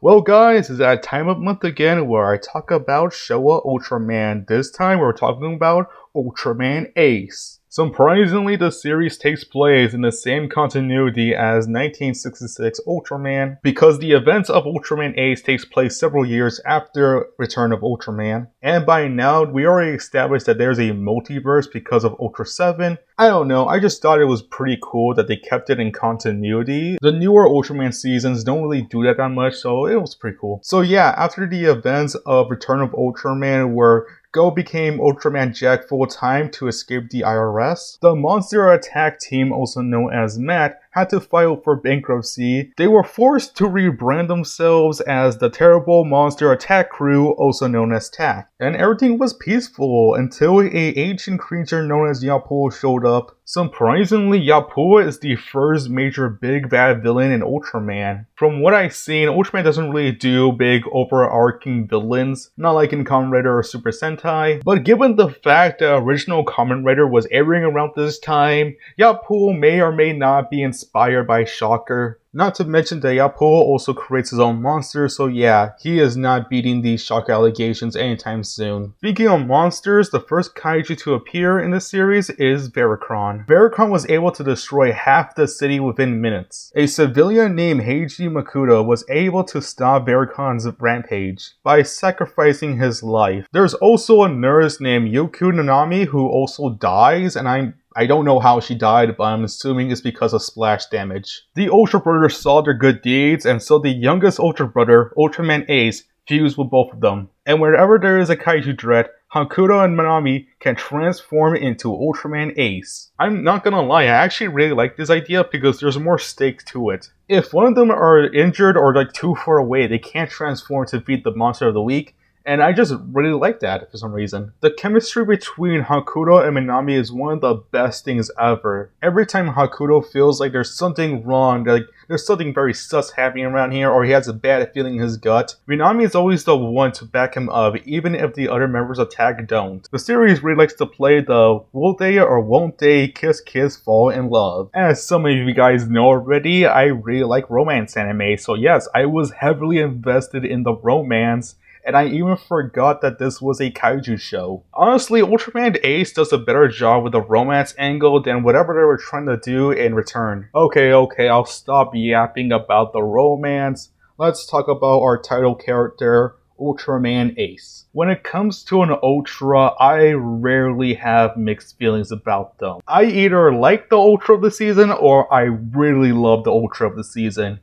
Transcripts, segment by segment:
Well guys, it's that time of month again where I talk about Showa Ultraman. This time we're talking about Ultraman Ace. Surprisingly, the series takes place in the same continuity as 1966 Ultraman because the events of Ultraman Ace takes place several years after Return of Ultraman. And by now, we already established that there's a multiverse because of Ultra 7. I don't know, I just thought it was pretty cool that they kept it in continuity. The newer Ultraman seasons don't really do that much, so it was pretty cool. So yeah, after the events of Return of Ultraman where Go became Ultraman Jack full-time to escape the IRS. The Monster Attack team, also known as MAT, had to file for bankruptcy. They were forced to rebrand themselves as the Terrible Monster Attack Crew, also known as TAC. And everything was peaceful until an ancient creature known as Yapu showed up. Surprisingly, Yapu is the first major big bad villain in Ultraman. From what I've seen, Ultraman doesn't really do big overarching villains, not like in Kamen Rider or Super Sentai. But given the fact the original Kamen Rider was airing around this time, Yapu may or may not be inspired by Shocker. Not to mention that Yapu also creates his own monsters, so yeah, he is not beating these shock allegations anytime soon. Speaking of monsters, the first kaiju to appear in the series is Vericron. Vericron was able to destroy half the city within minutes. A civilian named Heiji Makuta was able to stop Vericron's rampage by sacrificing his life. There's also a nurse named Yoku Nanami who also dies, and I don't know how she died, but I'm assuming it's because of splash damage. The Ultra Brothers saw their good deeds, and so the youngest Ultra Brother, Ultraman Ace, fused with both of them. And wherever there is a kaiju threat, Hakuto and Manami can transform into Ultraman Ace. I'm not gonna lie, I actually really like this idea because there's more stakes to it. If one of them are injured or like too far away, they can't transform to beat the monster of the week. And I just really like that for some reason. The chemistry between Hakuto and Minami is one of the best things ever. Every time Hakuto feels like there's something wrong, like there's something very sus happening around here, or he has a bad feeling in his gut, Minami is always the one to back him up, even if the other members of TAG don't. The series really likes to play the will they or won't they kiss fall in love. As some of you guys know already, I really like romance anime, so yes, I was heavily invested in the romance. And I even forgot that this was a kaiju show. Honestly, Ultraman Ace does a better job with the romance angle than whatever they were trying to do in Return. Okay, I'll stop yapping about the romance. Let's talk about our title character, Ultraman Ace. When it comes to an Ultra, I rarely have mixed feelings about them. I either like the Ultra of the season or I really love the Ultra of the season.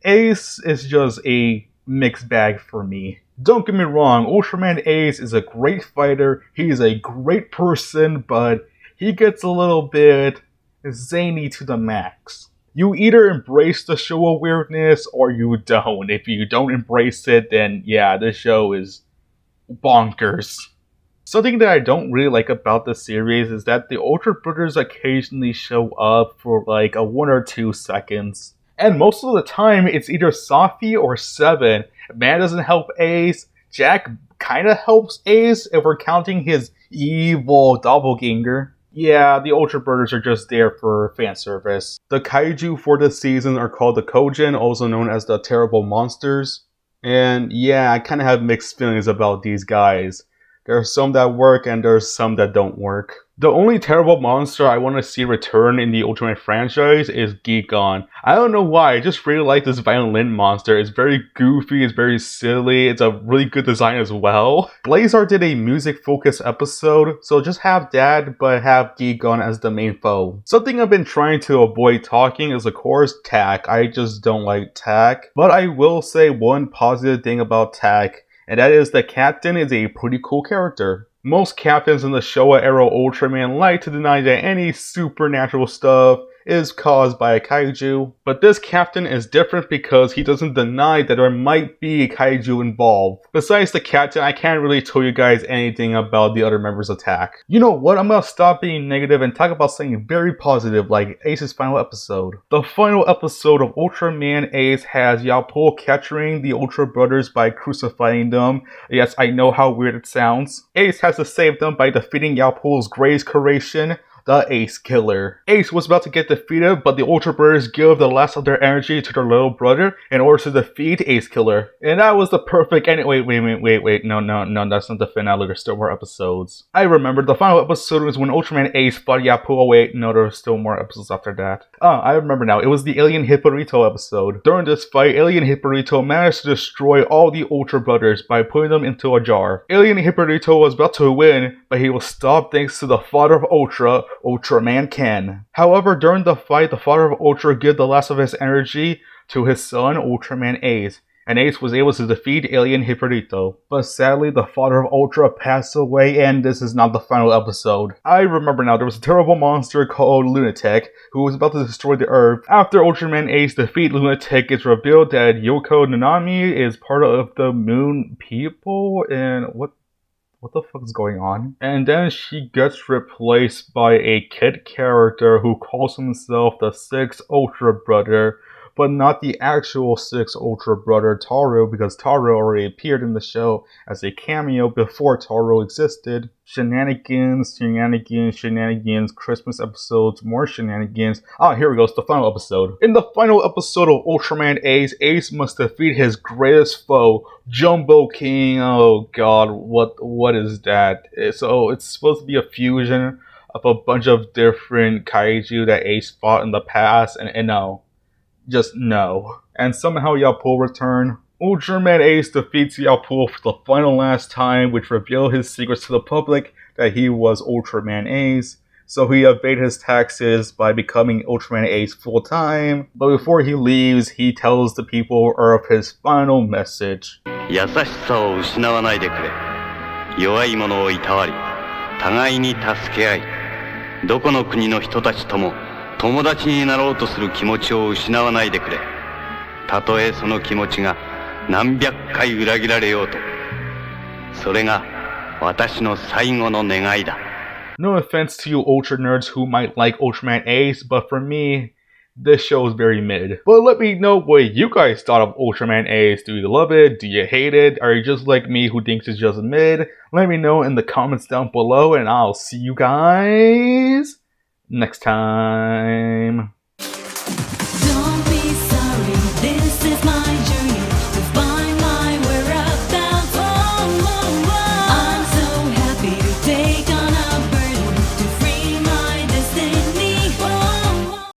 Ace is just a mixed bag for me. Don't get me wrong, Ultraman Ace is a great fighter, he's a great person, but he gets a little bit zany to the max. You either embrace the show of weirdness or you don't. If you don't embrace it, then yeah, this show is bonkers. Something that I don't really like about the series is that the Ultra Brothers occasionally show up for like a 1 or 2 seconds. And most of the time, it's either Safi or Seven. Man doesn't help Ace. Jack kinda helps Ace if we're counting his evil doppelganger. Yeah, the Ultra Brothers are just there for fan service. The kaiju for this season are called the Kojin, also known as the Terrible Monsters. And yeah, I kinda have mixed feelings about these guys. There's some that work and there's some that don't work. The only terrible monster I want to see return in the Ultraman franchise is Geekon. I don't know why, I just really like this violin monster. It's very goofy, it's very silly, it's a really good design as well. Blazar did a music-focused episode, so just have that, but have Geekon as the main foe. Something I've been trying to avoid talking is of course TAC. I just don't like TAC. But I will say one positive thing about TAC, and that is the captain is a pretty cool character. Most captains in the Showa era Ultraman like to deny that any supernatural stuff is caused by a kaiju, but this captain is different because he doesn't deny that there might be a kaiju involved. Besides the captain, I can't really tell you guys anything about the other members of TAC. You know what, I'm gonna stop being negative and talk about something very positive like Ace's final episode. The final episode of Ultraman Ace has Yapu capturing the Ultra Brothers by crucifying them. Yes, I know how weird it sounds. Ace has to save them by defeating Yapu's Grace creation, the Ace Killer. Ace was about to get defeated, but the Ultra Brothers give the last of their energy to their little brother in order to defeat Ace Killer. And that was the perfect ending. Wait, no, that's not the finale, there's still more episodes. I remember, the final episode was when Ultraman Ace fought Yapu. Oh wait, no, there were still more episodes after that. I remember now, it was the Alien Hippolyto episode. During this fight, Alien Hippolyto managed to destroy all the Ultra Brothers by putting them into a jar. Alien Hippolyto was about to win, but he was stopped thanks to the father of Ultra, Ultraman Ken. However, during the fight, the father of Ultra gave the last of his energy to his son, Ultraman Ace, and Ace was able to defeat Alien Hippolyto. But sadly, the father of Ultra passed away, and this is not the final episode. I remember now, there was a terrible monster called Lunatic, who was about to destroy the Earth. After Ultraman Ace defeats Lunatic, it's revealed that Yoko Nanami is part of the Moon People, and what the fuck is going on? And then she gets replaced by a kid character who calls himself the 6th Ultra Brother, but not the actual 6th Ultra Brother Taro, because Taro already appeared in the show as a cameo before Taro existed. Shenanigans, Christmas episodes, more shenanigans. Here we go, it's the final episode. In the final episode of Ultraman Ace, Ace must defeat his greatest foe, Jumbo King. Oh god, what is that? So it's supposed to be a fusion of a bunch of different kaiju that Ace fought in the past, and no. Just no. And somehow Yapu returned. Ultraman Ace defeats Yapu for the final last time, which revealed his secrets to the public that he was Ultraman Ace. So he evaded his taxes by becoming Ultraman Ace full time. But before he leaves, he tells the people of Earth his final message. 優しさを失わないでくれ。弱い者をいたわり、互いに助け合い、どこの国の人たちとも友達になろうとする気持ちを失わないでくれ。たとえその気持ちが何百回裏切られようと。それが私の最後の願いだ。No offense to you Ultra nerds who might like Ultraman Ace, but for me, this show is very mid. But let me know what you guys thought of Ultraman Ace. Do you love it? Do you hate it? Are you just like me who thinks it's just mid? Let me know in the comments down below, and I'll see you guys next time.